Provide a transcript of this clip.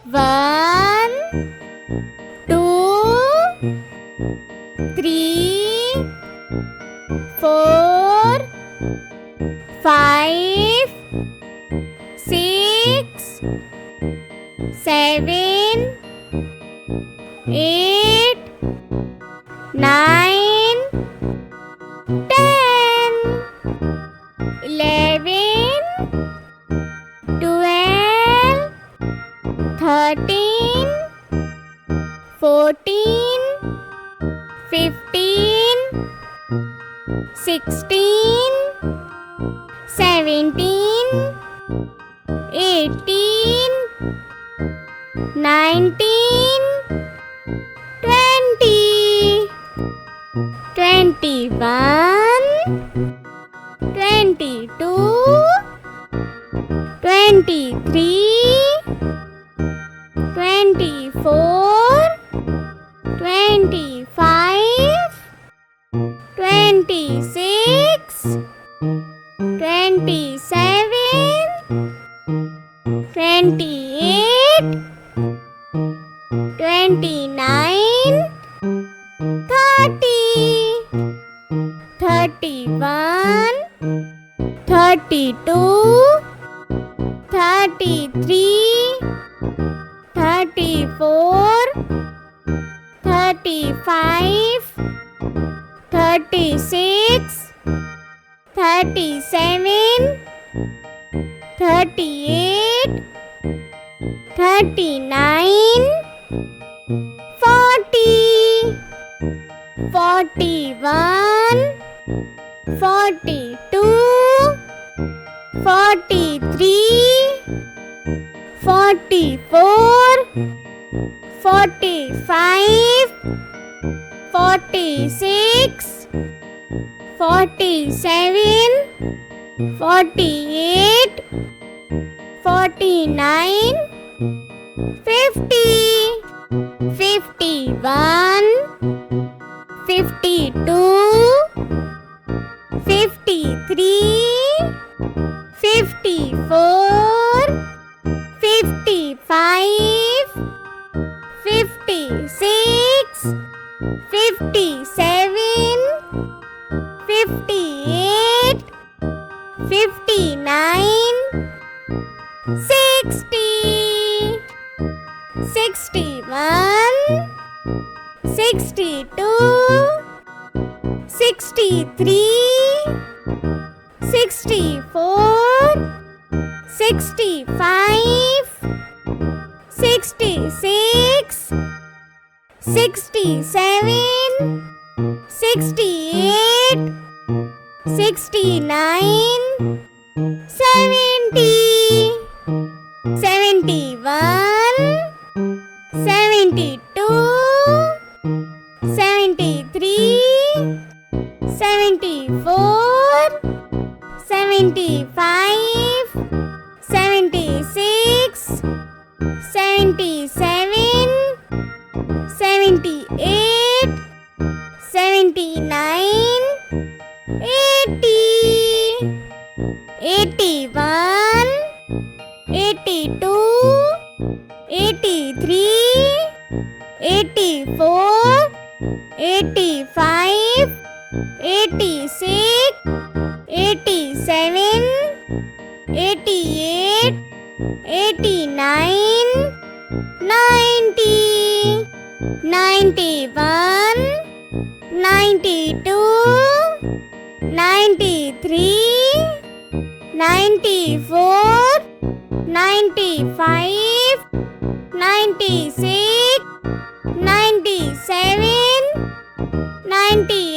1, 2, 3, 4, 5, 6, 7, 8, 9, 10, 11, 12, 13, 14, 15, 16, 17, 18, 19, 20, 21, 22, 23, 24, 25, 26, 27, 28, 29, 30, 31, 32, 33, 34, 35, 36, 37, 38, 39, 40, 41, 42, 43, 44, 45, 46, 47, 48, 49, 50, 51, 52, 53, 54, 55, 56, 57, 58, 59, 60, 61, 62, 63, 64, 65, 66, 67, 68, 69, 70, 71, 72, 73, 74, 75, 76, 77, 78, 79, 80, 81, 82, 83, 84, 85, 86, 87, 88, 89, 90, 91, 92, 93, 94, 95, 96, 97, 98,